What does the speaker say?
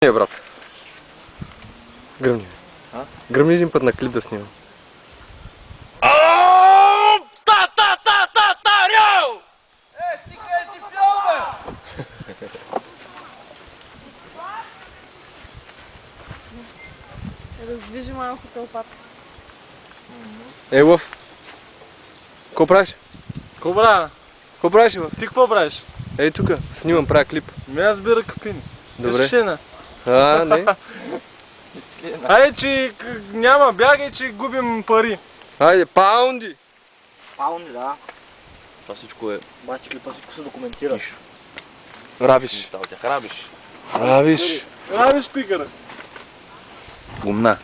Не, брат. Гръмни. Гръмни един път на клип да снимам. Раздвижи малко тълпата. Ей, Лъв. Какво правиш? Какво правя? Какво правиш, Лъв? Ти какво правиш? Ей, тука. Снимам, правя клип. Аз бира капини. Добре. Искаш ли една? Не. Айде, че няма, бягай, че губим пари. Хайде, паунди! Паунди, да. Това всичко е... Бати клипа, всичко се документира. Рабиш. Рабиш. Рабиш. Рабиш пикара. Гумна.